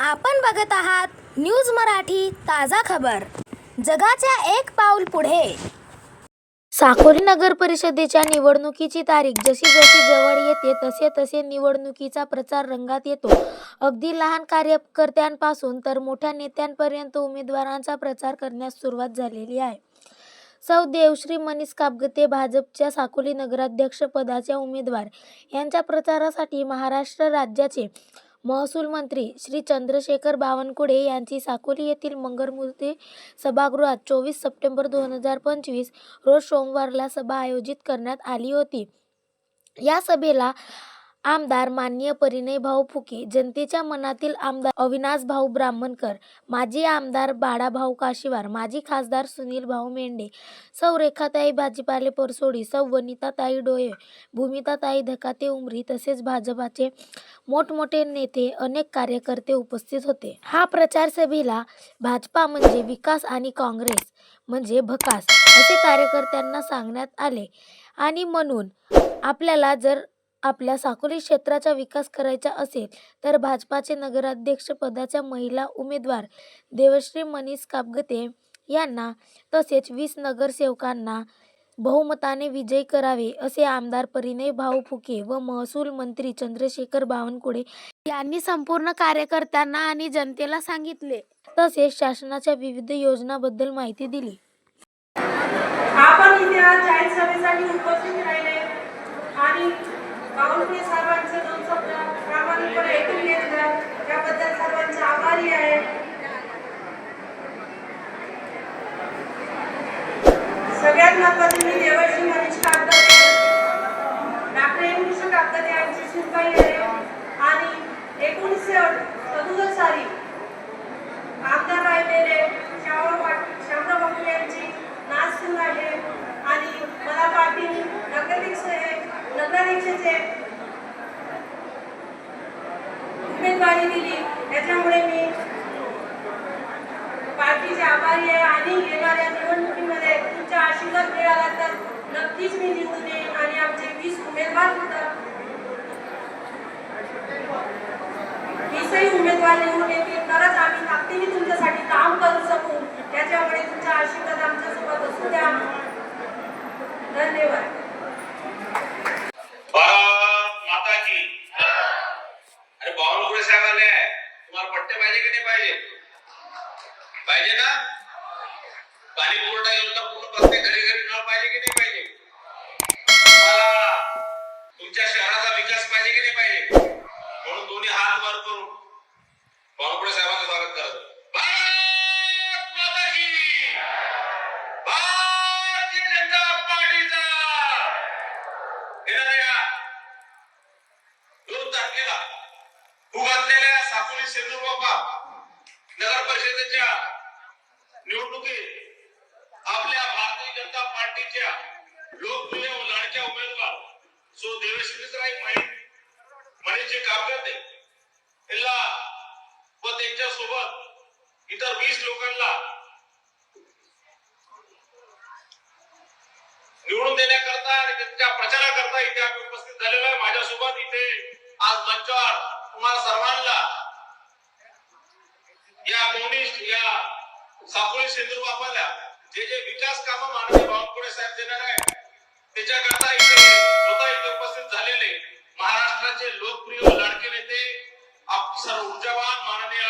आपण बघत आहात न्यूज मराठी ताजा खबर. जगाच्या एक पाऊल पुढे. साकोली नगर परिषदेच्या निवडणुकीची तारीख जशी जशी जवळ येते तसे तसे निवडणुकीचा प्रचार रंगात येतो. अगदी लहान कार्यकर्त्यांपासून तर मोठ्या नेत्यांपर्यंत उमेदवारांचा प्रचार करण्यास सुरुवात झालेली आहे. सौ देवश्री मनीष कापगते भाजपच्या साकोली नगराध्यक्ष पदाच्या उमेदवार यांच्या प्रचारासाठी महाराष्ट्र राज्याचे महसूल मंत्री श्री चंद्रशेखर बावनकुळे यांची साकोली येथील मंगलमूर्ती सभागृहात 24 सप्टेंबर 2025 रोज सोमवारला सभा आयोजित करण्यात आली होती. या सभेला आमदार माननीय परिणयभाऊ फुके, जनतेच्या मनातील आमदार अविनाशभाऊ ब्राह्मणकर, माजी आमदार बाळाभाऊ काशीवार, माजी खासदार सुनीलभाऊ मेंढे, सौ रेखाताई भाजीपाले परसोडी, सौ वनिताताई डोये, भूमिताताई धकाते उमरी तसेच भाजपाचे मोठमोठे नेते, अनेक कार्यकर्ते उपस्थित होते. हा प्रचार सभेला भाजपा म्हणजे विकास आणि काँग्रेस म्हणजे भकास असे कार्यकर्त्यांना सांगण्यात आले आणि म्हणून आपल्याला जर आपल्या साकोली क्षेत्राचा विकास करायचा असेल तर भाजपाचे नगराध्यक्ष पदाच्या महिला उमेदवार देवश्री मनीष कापगते यांना तसेच 20 नगरसेवकांना बहुमताने विजयी करावे असे आमदार परिणयभाऊ फुके व महसूल मंत्री चंद्रशेखर बावनकुळे यांनी संपूर्ण कार्यकर्त्यांना आणि जनतेला सांगितले. तसेच शासनाच्या विविध योजनांबद्दल माहिती दिली. आपण इथे आज जाहीर सभेसाठी उपस्थित राहिले आणि बावनकुळे साहेबांचे 2 शब्द प्रामाणिकपणे ऐकून घेतले त्याबद्दल सर्वांचे आभारी आहे. सगळ्यात महत्त्वाचे मी देवश्री मनीष कापगते, डॉक्टर एम. कापगते यांची सुनबाई आहे आणि 1967 साली आमदार राहिलेले शामराव बापू यांची नासून आहे आणि मला पार्टीने नगराध्यक्षाचे उमेदवारी दिली. त्याच्यामुळे मी पार्टीचे आभारी आहे आणि येणाऱ्या निवडणुकीमध्ये तुमचा आशीर्वाद मिळाला तर नक्कीच मी निवडून येईन आणि आमचे 20 उमेदवार सुद्धा 20 उमेदवार निवडून येतील तरच आम्ही ताकदीने तुमच्यासाठी काम करू शकू. त्याच्यामुळे तुमचा आशीर्वाद आमच्यासोबत असू द्या. धन्यवाद. माता की अरे बावनकुळे साहेब आले आहे. तुम्हाला पट्टे पाहिजे की नाही पाहिजे? पाहिजे ना? पाणी पुरवठा योजना पूर्ण प्रत्येक घरी घरी नळ पाहिजे की नाही पाहिजे? तुम्हाला तुमच्या शहराचा विकास पाहिजे की नाही पाहिजे? म्हणून दोन्ही हात वर करून बावनकुळे साहेबांचं स्वागत करत. भारत माता की भारतीय जनता पार्टीचा येणाऱ्या 2 तारखेला घातलेल्या साकोली सेंद्रबाबा नगर परिषदेच्या निवडणुकीत आपल्या भारतीय जनता पार्टीच्या लोकप्रिय व लाडक्या उमेदवार सो देवश्री मनीष कापगते यांना व त्यांच्या सोबत इतर 20 लोकांना निवडून देण्याकरता आणि त्यांच्या प्रचाराकरता इथे आम्ही उपस्थित झालेलो आहे. माझ्यासोबत इथे आज मंचावर तुम्हाला सर्वांना या कोणीश या साकोली सेंद्रबाबाला जे जे विकास कामं माननीय बावनकुळे साहेब देणार आहे त्याच्याकरता इथे स्वतः इथे उपस्थित झालेले महाराष्ट्राचे लोकप्रिय व लाडके नेते अफसर ऊर्जावान माननीय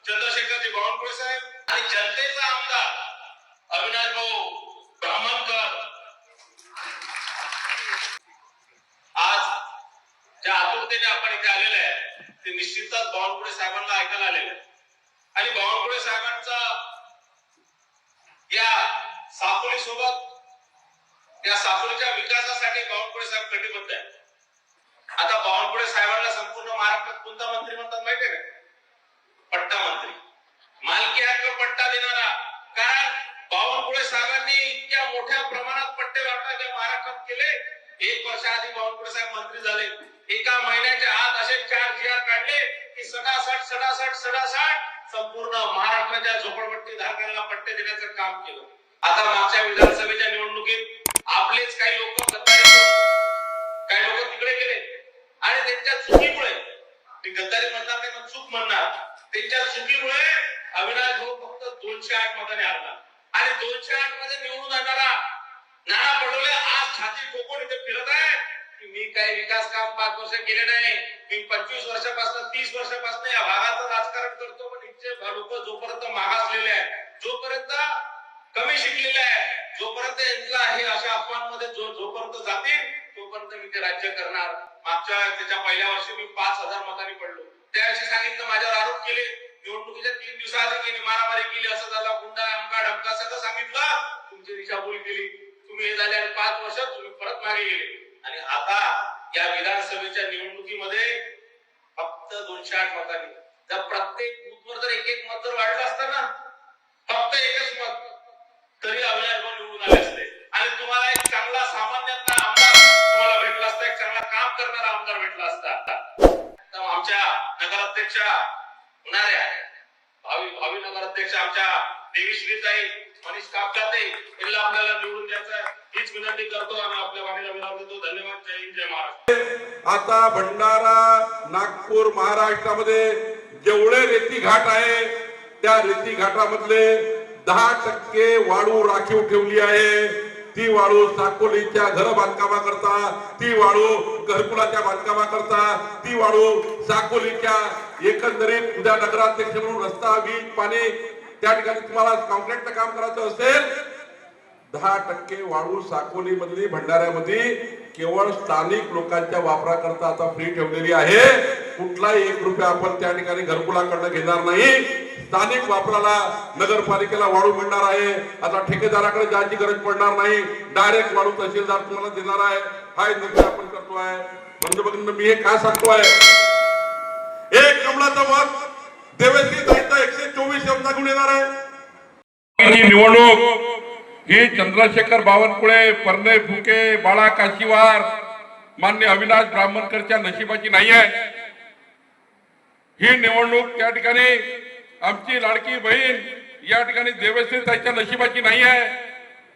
चंद्रशेखरजी बावनकुळे साहेब आणि जनतेचा आमदार अविनाशभाऊ ब्राह्मणकर आज ज्या आतुरतेने आपण इथे आलेले आहे ते निश्चितच बावनकुळे साहेबांना ऐकायला आलेले आहे आणि बावनकुळे साहेबांचा या साकोली सोबत या साकोलीच्या विकासासाठी बावनकुळे साहेब कटिबद्ध आहे. आता बावनकुळे साहेबांना संपूर्ण महाराष्ट्रात कोणता मंत्री म्हणतात माहिती आहे का? पट्टा मंत्री. मालकी हक्क पट्टा देणारा. कारण बावनकुळे साहेबांनी इतक्या मोठ्या प्रमाणात पट्टे वाटपाच्या महाराष्ट्रात केले. 1 वर्षाआधी बावनकुळे साहेब मंत्री झाले. एका महिन्याच्या आत असे 4 GR काढले की सडासड संपूर्ण महाराष्ट्राच्या झोपडपट्टी धारकांना पट्टे देण्याचं काम केलं. आता मागच्या विधानसभेच्या निवडणुकीत आपलेच काही लोक काही लोक तिकडे गेले आणि त्यांच्या चुकीमुळे गद्दारी म्हणणार नाही पण चूक म्हणणार त्यांच्या चुकीमुळे अविनाश भाऊ फक्त 208 मतांनी हरला आणि 208 मध्ये निवडून येणारा नाना पटोले आज छाती ठोकून इथे फिरत आहे की मी काही विकास काम 5 वर्ष केले नाही, मी 25 वर्षापासून 30 वर्षापासून या भागाचं राजकारण करतो, पण इथचे लोक जोपर्यंत मागासलेले आहे, जोपर्यंत कमी शिकलेले आहे, जोपर्यंत यांना हे अशा अफवांमध्ये जोपर्यंत जातील तोपर्यंत मी ते राज्य करणार. त्याच्या पहिल्या वर्षी मी 5000 मतांनी पडलो. त्याविषयी सांगितलं, माझ्यावर आरोप केले, निवडणुकीच्या 3 दिवसाआधी केली, मारामारी केली, असं झालं, गुंडा अमका ढमका सगळं सांगितलं, तुमची दिशाभूल केली, तुम्ही हे झाले 5 वर्ष तुम्ही परत मागे गेले. आणि आता या विधानसभेच्या निवडणुकीमध्ये फक्त 208 मतांनी जर प्रत्येक बूथवर जर एक मत जर वाढलं असतं ना, फक्त एकच मत, तरी अविनाश भाऊ निवडून आले असते आणि तुम्हाला एक चांगला सामान्यांना आमदार तुम्हाला भेटला असता, एक चांगला काम करणारा आमदार भेटला असता. आमच्या नगराध्यक्षा होणाऱ्या भावी नगराध्यक्षा आमच्या देवीश्रीताई मनीष कापजाते यांना आपल्याला निवडून द्यायचं हीच विनंती करतो आणि आपल्या वाणीला विराम देतो. धन्यवाद. जय हिंद, जय महाराष्ट्र. आता भंडारा, नागपूर, महाराष्ट्रामध्ये जेवढे रेती घाट आहे त्या रेती घाटामधले 10% वाळू राखीव ठेवली आहे. ती वाळू साकोलीच्या घर बांधकामाकरता, ती वाळू घरकुलाच्या बांधकामाकरता, ती वाळू साकोलीच्या एकंदरीत उद्या नगराध्यक्ष म्हणून रस्ता, वीज, पाणी त्या ठिकाणी तुम्हाला कॉन्क्रीटचं काम करायचं असेल, 10% वाळू साकोली मधली भंडाऱ्यामध्ये केवळ स्थानिक लोकांच्या वापराकरता आता फ्री ठेवलेली आहे. कुठलाही 1 रुपया आपण त्या ठिकाणी घरकुलाकडनं घेणार नाही. स्थानिक वापराला नगरपालिकेला वाळू मिळणार आहे. आता ठेकेदाराकडे जायची गरज पडणार नाही. डायरेक्ट वाळू तहसीलदार तुम्हाला देणार आहे. हा निर्णय आपण करतोय. बंधू भगिनींनो, मी हे काय सांगतोय, एक कमळाचा मत देवेंद्र ताईंचा 124 योजना घेऊन येणार आहे. निवडणूक ही चंद्रशेखर बावनकुळे, परने फुके, बाळा काशीवार, मान्य अविनाश ब्राह्मणकरच्या नशिबाची नाही आहे. ही निवडणूक त्या ठिकाणी आमची लाडकी बहीण या ठिकाणी देवेश्री ताईच्या नशिबाची नाही आहे.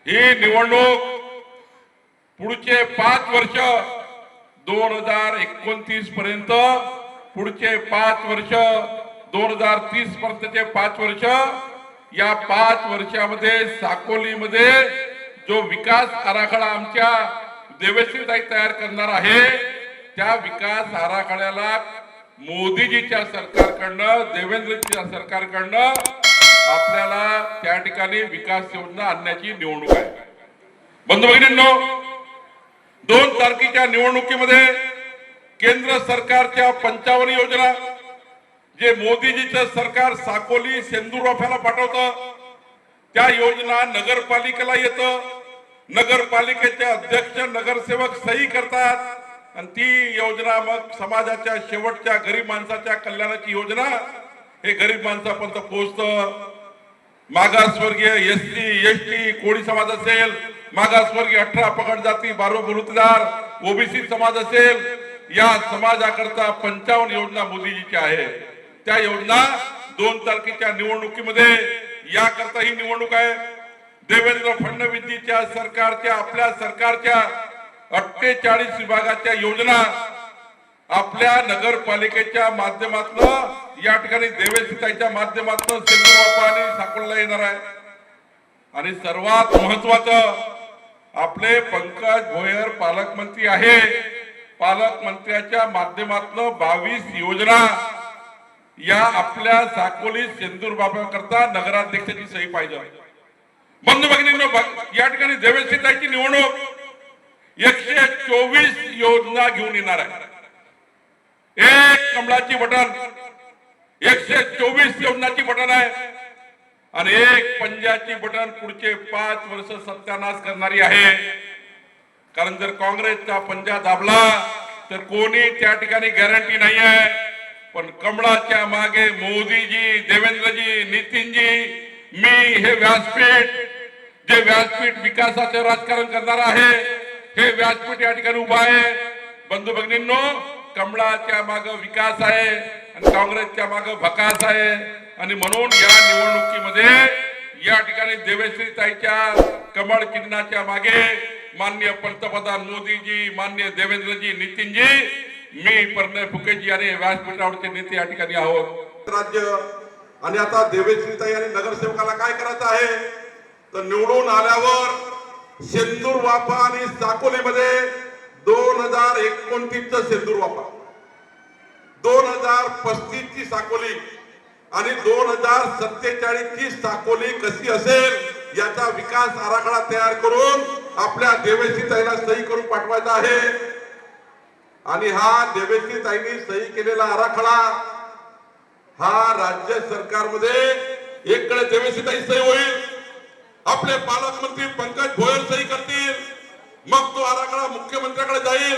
ही निवडणूक पुढचे 5 वर्ष 2029 पर्यंत, पुढचे 5 वर्ष 2030 पर्यंतचे 5 वर्ष, या 5 वर्षामध्ये साकोलीमध्ये जो विकास आराखडा आमच्या देवेश्री ताई तयार करणार आहे, त्या विकास आराखड्याला मोदीजीच्या सरकारकडनं, देवेंद्रजीच्या सरकारकडनं आपल्याला त्या ठिकाणी विकास योजना आणण्याची निवडणूक आहे. बंधू भगिनींनो, 2 तारखेच्या निवडणुकीमध्ये केंद्र सरकारच्या 55 योजना जे मोदीजीचं सरकार साकोली, सेंदूरवाफ्याला पाठवतं, त्या योजना नगरपालिकेला येतं. नगरपालिकेचे अध्यक्ष, नगरसेवक सही करतात आणि ती योजना मग समाजाच्या शेवटच्या गरीब माणसाच्या कल्याणाची योजना हे गरीब माणसापर्यंत पोहोचतं. मागासवर्गीय SC, ST, कोळी समाज असेल, मागासवर्गीय 18 पगड जाती, 12 बलुतेदार, OBC समाज असेल, या समाजाकरता 55 योजना मोदीजीच्या आहे. त्या योजना 2 तारखेच्या निवडणुकीमध्ये याकरता ही निवडणूक आहे. देवेंद्र फडणवीसजीच्या सरकारच्या, आपल्या सरकारच्या 48 विभागाच्या योजना आपल्या नगरपालिकेच्या माध्यमातून या ठिकाणी देवेश्री ताईच्या माध्यमातून सेंदूरवाफा आणि साकोलीला येणार आहे. आणि सर्वात महत्वाचं, आपले पंकज भोयर पालकमंत्री आहे. पालकमंत्र्याच्या माध्यमातून 22 योजना या आपल्या साकोली, सेंदूरबाबा करता नगराध्यक्षाची सही पाहिजे. बंधू भगिनींनो, या ठिकाणी देवेश्री ताईची निवडणूक 124 योजना घेऊन येणार आहे. एक कमळाची बटन, 124 योजनाची बटन आहे आणि एक पंजाची बटन पुढचे 5 वर्ष सत्यानाश करणारी आहे. कारण जर काँग्रेसचा पंजा दाबला तर कोणी त्या ठिकाणी गॅरंटी नाही आहे. पण कमळाच्या मागे मोदीजी, देवेंद्रजी, नितीनजी, मी हे व्यासपीठ, जे व्यासपीठ विकासाचे राजकारण करणार आहे, हे व्यासपीठ या ठिकाणी उभा आहे. बंधू भगिनींनो, कमळाच्या मागे विकास आहे आणि काँग्रेसच्या मागे भकास आहे. आणि म्हणून या निवडणुकीमध्ये या ठिकाणी देवेश्री ताईच्या कमळ चिन्हाच्या मागे माननीय पंतप्रधान मोदीजी, माननीय देवेंद्रजी, नितीनजी, मी परने फुकेजी आणि व्यासपीठावरचे नेते या ठिकाणी आहोत. राज्य आणि आता देवेश्रीताई आणि नगरसेवकाला काय करायचं आहे तर निवडून आल्यावर सेंदूर वाफा आणि साकोलीमध्ये 2029 सेंदूर वाफा, 2035 ची साकोली आणि 2047 ची साकोली कशी असेल याचा विकास आराखडा तयार करून आपल्या देवेश्रीताईला सही करून पाठवायचा आहे. आणि हा देवेश्रीताईंनी सही केलेला आराखडा हा राज्य सरकारमध्ये एककडे देवेश्रीताई सही होईल, आपले पालकमंत्री पंकज भोयर सही करतील, मग तो आराखडा मुख्यमंत्र्याकडे जाईल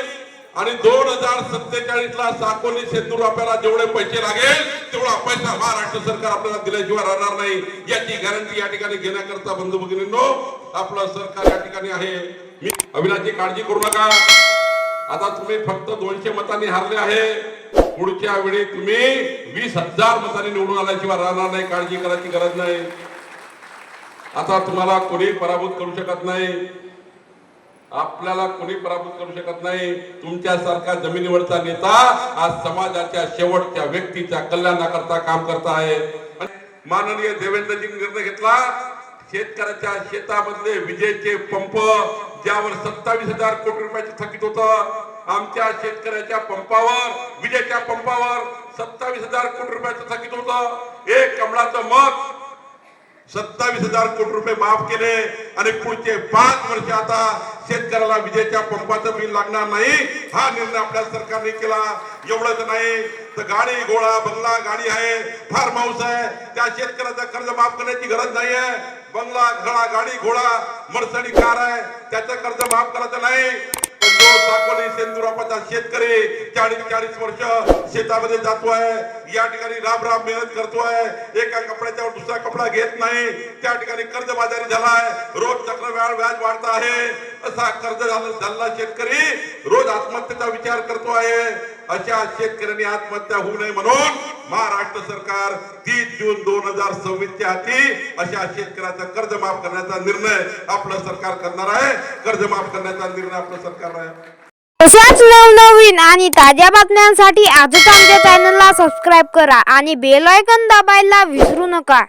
आणि 2047 ला साकोली सेंदूर वाफ्याला जेवढे पैसे लागेल तेवढा पैसा महाराष्ट्र सरकार आपल्याला दिल्याशिवाय राहणार नाही याची गॅरंटी या ठिकाणी घेण्याकरता बंधू भगिनींनो आपलं सरकार या ठिकाणी आहे. मी अविनाशची काळजी करू नका. आता तुम्ही फक्त 200 मतांनी हारले आहे, पुढच्या वेळी तुम्ही 20,000 मतांनी निवडून आल्याशिवाय राहणार नाही. काळजी करायची गरज नाही. आता तुम्हाला कोणी पराभूत करू शकत नाही, आपल्याला कोणी पराभूत करू शकत नाही. तुमच्यासारखा जमिनीवरचा नेता आज समाजाच्या शेवटच्या व्यक्तीच्या कल्याणाकरता काम करत आहे. माननीय देवेंद्रजींनी निर्णय घेतला, शेतकऱ्याच्या शेतामधले विजेचे पंप ज्यावर 27,000 कोटी रुपयाचे थकीत होतं, आमच्या शेतकऱ्याच्या पंपावर, विजेच्या पंपावर 27,000 कोटी रुपयाचं थकीत होतं. एक कमळाचं मत 27,000 कोटी रुपये माफ केले आणि पुढचे 5 वर्ष आता शेतकऱ्याला विजेच्या पंपाचं बिल लागणार नाही हा निर्णय आपल्या सरकारने केला. एवढंच नाही तर गाडी घोडा बंगला गाडी आहे, फार्म हाऊस आहे, त्या शेतकऱ्याचं कर्ज माफ करण्याची गरज नाही आहे. बंगला घोडा गाडी घोडा मर्सडी कार आहे त्याचं कर्ज माफ करायचं नाही. पण जो साकोली सेंदुरापाचा शेतकरी 40 वर्ष शेतामध्ये जातोय, या ठिकाणी राब मेहनत करतोय, एका कपड्याच्यावर दुसरा कपडा घेत नाही, त्या ठिकाणी कर्जबाजारी झालाय, रोज चक्रवाढ व्याज वाढत आहे, असा कर्ज झालेला शेतकरी रोज आत्महत्येचा विचार करतो आहे. अशा शेतकऱ्यांनी आत्महत्या होऊ नये म्हणून महाराष्ट्र सरकार 30 जून 2026 च्या हाती अशा शेतकऱ्याचं कर्ज माफ करण्याचा निर्णय आपलं सरकार करणार आहे. कर्ज माफ करण्याचा निर्णय आपलं सरकार आहे. अशाच नवनवीन आणि ताज्या बातम्यांसाठी आजच आमच्या चॅनलला सबस्क्राईब करा आणि बेल आयकॉन दाबायला विसरू नका.